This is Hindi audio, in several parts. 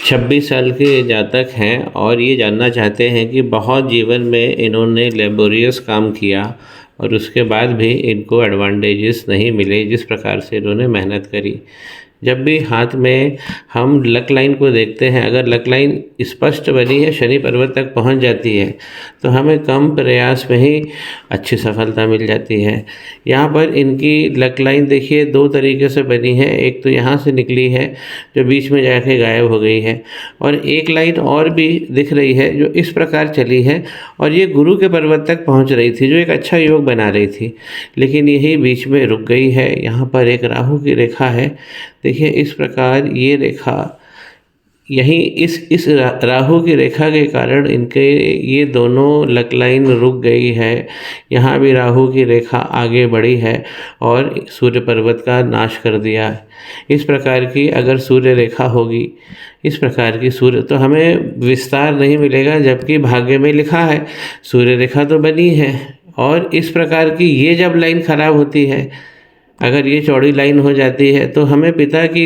26 साल के जातक हैं और ये जानना चाहते हैं कि बहुत जीवन में इन्होंने लेबोरियस काम किया और उसके बाद भी इनको एडवांटेजेस नहीं मिले जिस प्रकार से इन्होंने मेहनत करी। जब भी हाथ में हम लक लाइन को देखते हैं, अगर लक लाइन स्पष्ट बनी है, शनि पर्वत तक पहुंच जाती है, तो हमें कम प्रयास में ही अच्छी सफलता मिल जाती है। यहाँ पर इनकी लक लाइन देखिए 2 तरीके से बनी है। एक तो यहाँ से निकली है जो बीच में जाके गायब हो गई है, और एक लाइन और भी दिख रही है जो इस प्रकार चली है और ये गुरु के पर्वत तक पहुँच रही थी, जो एक अच्छा योग बना रही थी, लेकिन यही बीच में रुक गई है। यहाँ पर एक राहु की रेखा है, देखिए इस प्रकार ये रेखा यहीं इस राहु की रेखा के कारण इनके ये दोनों लक लाइन रुक गई है। यहाँ भी राहु की रेखा आगे बढ़ी है और सूर्य पर्वत का नाश कर दिया है। इस प्रकार की अगर सूर्य रेखा होगी, इस प्रकार की सूर्य, तो हमें विस्तार नहीं मिलेगा, जबकि भाग्य में लिखा है सूर्य रेखा तो बनी है। और इस प्रकार की ये जब लाइन खराब होती है, अगर ये चौड़ी लाइन हो जाती है, तो हमें पिता की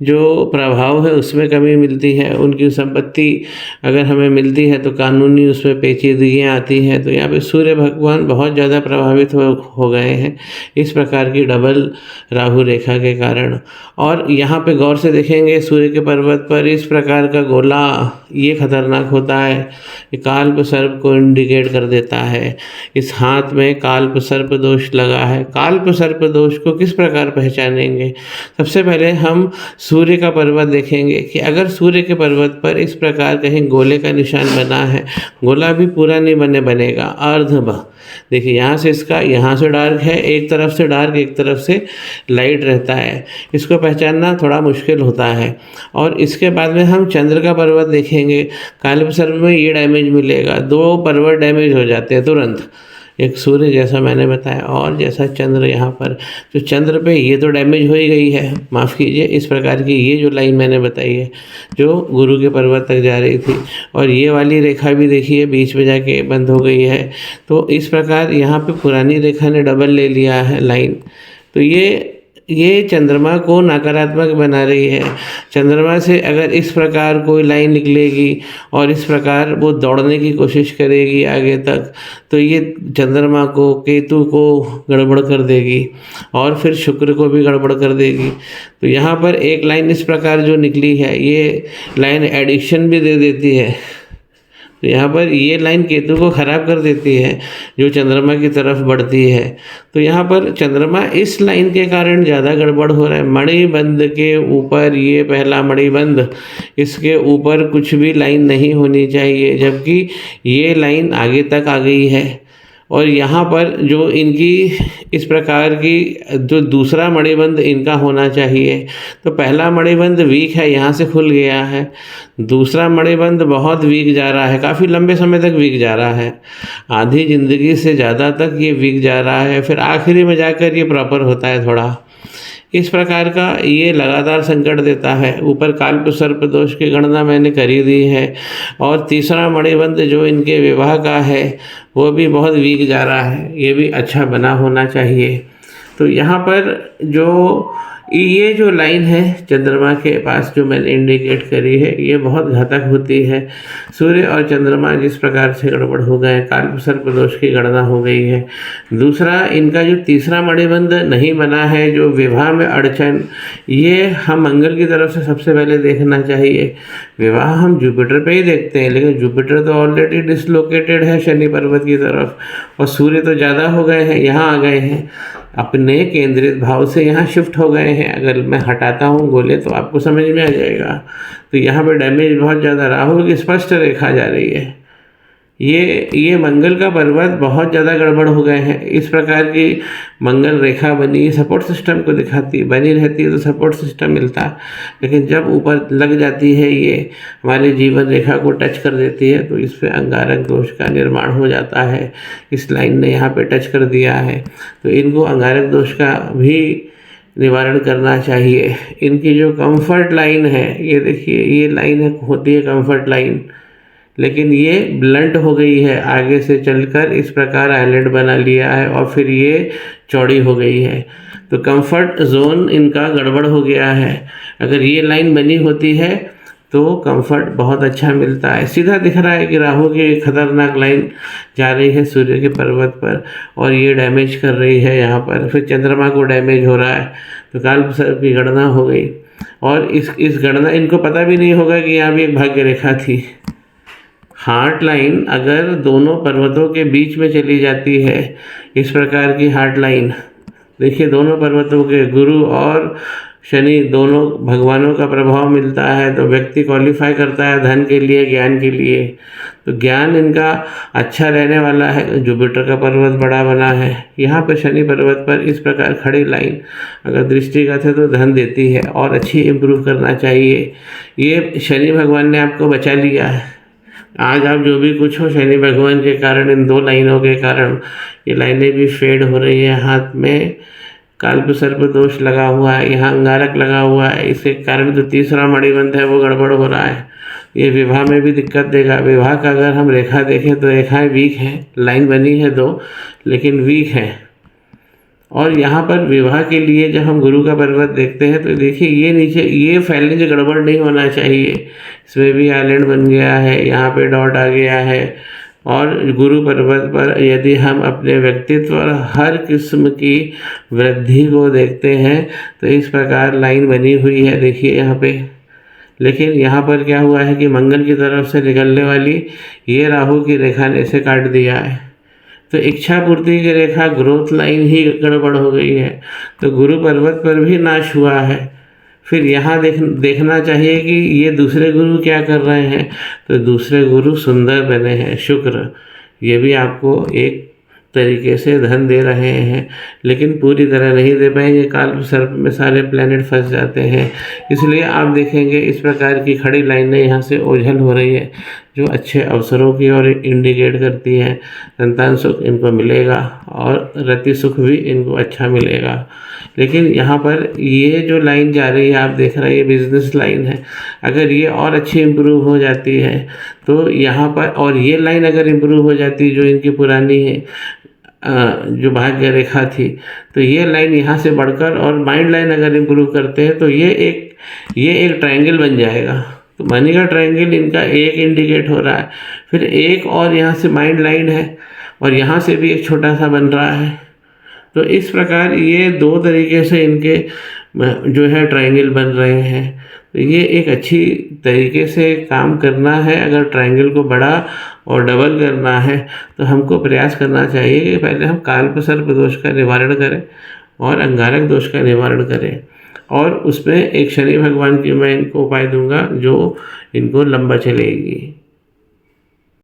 जो प्रभाव है उसमें कमी मिलती है। उनकी संपत्ति अगर हमें मिलती है तो कानूनी उसमें पेचीदगियाँ आती हैं। तो यहाँ पे सूर्य भगवान बहुत ज़्यादा प्रभावित हो गए हैं इस प्रकार की डबल राहु रेखा के कारण। और यहाँ पे गौर से देखेंगे सूर्य के पर्वत पर इस प्रकार का गोला, ये खतरनाक होता है, ये काल्प सर्प को इंडिकेट कर देता है। इस हाथ में काल्प सर्प दोष लगा है। काल्प सर्प दोष को किस प्रकार पहचानेंगे? सबसे पहले हम सूर्य का पर्वत देखेंगे कि अगर सूर्य के पर्वत पर इस प्रकार कहीं गोले का निशान बना है, गोला भी पूरा नहीं बनेगा, अर्ध देखिए यहाँ से इसका, यहाँ से डार्क है, एक तरफ से डार्क एक तरफ से लाइट रहता है, इसको पहचानना थोड़ा मुश्किल होता है। और इसके बाद में हम चंद्र का पर्वत देखेंगे, काल्प सर्प में ये डैमेज मिलेगा, 2 पर्वत डैमेज हो जाते हैं तुरंत, एक सूर्य जैसा मैंने बताया और जैसा चंद्र यहाँ पर। तो चंद्र पे ये तो डैमेज हो ही गई है, माफ़ कीजिए, इस प्रकार की ये जो लाइन मैंने बताई है जो गुरु के पर्वत तक जा रही थी, और ये वाली रेखा भी देखिए बीच में जाके बंद हो गई है। तो इस प्रकार यहाँ पे पुरानी रेखा ने डबल ले लिया है लाइन। तो ये चंद्रमा को नकारात्मक बना रही है। चंद्रमा से अगर इस प्रकार कोई लाइन निकलेगी और इस प्रकार वो दौड़ने की कोशिश करेगी आगे तक, तो ये चंद्रमा को, केतु को गड़बड़ कर देगी और फिर शुक्र को भी गड़बड़ कर देगी। तो यहाँ पर एक लाइन इस प्रकार जो निकली है, ये लाइन एडिक्शन भी दे देती है। तो यहाँ पर ये लाइन केतु को खराब कर देती है जो चंद्रमा की तरफ बढ़ती है। तो यहाँ पर चंद्रमा इस लाइन के कारण ज़्यादा गड़बड़ हो रहा है। मणिबंध के ऊपर, ये पहला मणिबंध, इसके ऊपर कुछ भी लाइन नहीं होनी चाहिए, जबकि ये लाइन आगे तक आ गई है। और यहाँ पर जो इनकी इस प्रकार की जो दूसरा मणिबंध इनका होना चाहिए, तो पहला मणिबंध वीक है, यहाँ से खुल गया है। दूसरा मणिबंध बहुत वीक जा रहा है, काफ़ी लंबे समय तक वीक जा रहा है, आधी ज़िंदगी से ज़्यादा तक ये वीक जा रहा है, फिर आखिरी में जाकर ये प्रॉपर होता है थोड़ा। इस प्रकार का ये लगातार संकट देता है। ऊपर काल्प सर्प दोष की गणना मैंने करी दी है। और तीसरा मणिबंध जो इनके विवाह का है वो भी बहुत वीक जा रहा है, ये भी अच्छा बना होना चाहिए। तो यहाँ पर जो ये जो लाइन है चंद्रमा के पास जो मैंने इंडिकेट करी है, ये बहुत घातक होती है। सूर्य और चंद्रमा जिस प्रकार से गड़बड़ हो गए, काल्प सर्प दोष की गणना हो गई है। दूसरा, इनका जो तीसरा मणिबंध नहीं बना है, जो विवाह में अड़चन, ये हम मंगल की तरफ से सबसे पहले देखना चाहिए। विवाह हम जुपिटर पे ही देखते हैं, लेकिन जुपिटर तो ऑलरेडी डिसलोकेटेड है शनि पर्वत की तरफ, और सूर्य तो ज़्यादा हो गए हैं, यहाँ आ गए हैं, अपने केंद्रित भाव से यहाँ शिफ्ट हो गए हैं। अगर मैं हटाता हूँ गोले तो आपको समझ में आ जाएगा। तो यहाँ पे डैमेज बहुत ज़्यादा, राहु की स्पष्ट रेखा जा रही है। ये मंगल का पर्वत बहुत ज़्यादा गड़बड़ हो गए हैं। इस प्रकार की मंगल रेखा बनी, सपोर्ट सिस्टम को दिखाती, बनी रहती है तो सपोर्ट सिस्टम मिलता, लेकिन जब ऊपर लग जाती है, ये हमारे जीवन रेखा को टच कर देती है, तो इस पर अंगारक दोष का निर्माण हो जाता है। इस लाइन ने यहाँ पे टच कर दिया है, तो इनको अंगारक दोष का भी निवारण करना चाहिए। इनकी जो कंफर्ट लाइन है, ये देखिए, ये लाइन होती है कंफर्ट लाइन, लेकिन ये ब्लंट हो गई है, आगे से चलकर इस प्रकार आइलैंड बना लिया है और फिर ये चौड़ी हो गई है। तो कंफर्ट जोन इनका गड़बड़ हो गया है। अगर ये लाइन बनी होती है तो कंफर्ट बहुत अच्छा मिलता है। सीधा दिख रहा है कि राहु की एक खतरनाक लाइन जा रही है सूर्य के पर्वत पर और ये डैमेज कर रही है यहाँ पर, फिर चंद्रमा को डैमेज हो रहा है, तो कालसर्प की गणना हो गई। और इस गणना इनको पता भी नहीं होगा कि यहाँ भी एक भाग्य रेखा थी। हार्ट लाइन अगर दोनों पर्वतों के बीच में चली जाती है, इस प्रकार की हार्ट लाइन, देखिए दोनों पर्वतों के गुरु और शनि दोनों भगवानों का प्रभाव मिलता है, तो व्यक्ति क्वालिफाई करता है धन के लिए, ज्ञान के लिए। तो ज्ञान इनका अच्छा रहने वाला है। जुपिटर का पर्वत बड़ा बना है, यहाँ पर शनि पर्वत पर इस प्रकार खड़ी लाइन अगर दृष्टिगत है तो धन देती है और अच्छी इम्प्रूव करना चाहिए। ये शनि भगवान ने आपको बचा लिया है। आज आप जो भी कुछ हो, शनि भगवान के कारण, इन दो लाइनों के कारण ये लाइनें भी फेड हो रही है। हाथ में काल्प सर्प दोष लगा हुआ है, यहाँ अंगारक लगा हुआ है, इसके कारण जो तीसरा मणिबंध है वो गड़बड़ हो रहा है। ये विवाह में भी दिक्कत देगा। विवाह का अगर हम रेखा देखें तो रेखाएं वीक हैं, लाइन बनी है दो लेकिन वीक है। और यहाँ पर विवाह के लिए जब हम गुरु का पर्वत देखते हैं तो देखिए ये नीचे ये फैलेंज गड़बड़ नहीं होना चाहिए, इसमें भी आइलैंड बन गया है, यहाँ पे डॉट आ गया है। और गुरु पर्वत पर यदि हम अपने व्यक्तित्व और हर किस्म की वृद्धि को देखते हैं तो इस प्रकार लाइन बनी हुई है, देखिए यहाँ पे। लेकिन यहाँ पर क्या हुआ है कि मंगल की तरफ से निकलने वाली ये राहु की रेखा ने इसे काट दिया है, तो इच्छा पूर्ति की रेखा ग्रोथ लाइन ही गड़बड़ हो गई है, तो गुरु पर्वत पर भी नाश हुआ है। फिर यहाँ देखना चाहिए कि ये दूसरे गुरु क्या कर रहे हैं, तो दूसरे गुरु सुंदर बने हैं, शुक्र। ये भी आपको एक तरीके से धन दे रहे हैं, लेकिन पूरी तरह नहीं दे पाएंगे। काल सर्प में सारे प्लैनेट फंस जाते हैं, इसलिए आप देखेंगे इस प्रकार की खड़ी लाइनें यहाँ से ओझल हो रही है, जो अच्छे अवसरों की ओर इंडिकेट करती हैं। संतान सुख इनको मिलेगा और रति सुख भी इनको अच्छा मिलेगा। लेकिन यहाँ पर ये जो लाइन जा रही है आप देख रहे हैं, ये बिजनेस लाइन है। अगर ये और अच्छी इम्प्रूव हो जाती है तो यहाँ पर, और ये लाइन अगर इम्प्रूव हो जाती जो इनकी पुरानी है, जो भाग्य रेखा थी, तो ये लाइन यहाँ से बढ़कर और माइंड लाइन अगर इम्प्रूव करते हैं तो ये एक ट्रायंगल बन जाएगा। तो मनी का ट्रायंगल इनका एक इंडिकेट हो रहा है, फिर एक और यहाँ से माइंड लाइन है और यहाँ से भी एक छोटा सा बन रहा है। तो इस प्रकार ये दो तरीके से इनके जो है ट्रायंगल बन रहे हैं। तो ये एक अच्छी तरीके से काम करना है। अगर ट्रायंगल को बड़ा और डबल करना है तो हमको प्रयास करना चाहिए कि पहले हम काल्प सर्प दोष का निवारण करें और अंगारक दोष का निवारण करें, और उसमें एक शनि भगवान की मैं इनको उपाय दूंगा जो इनको लंबा चलेगी।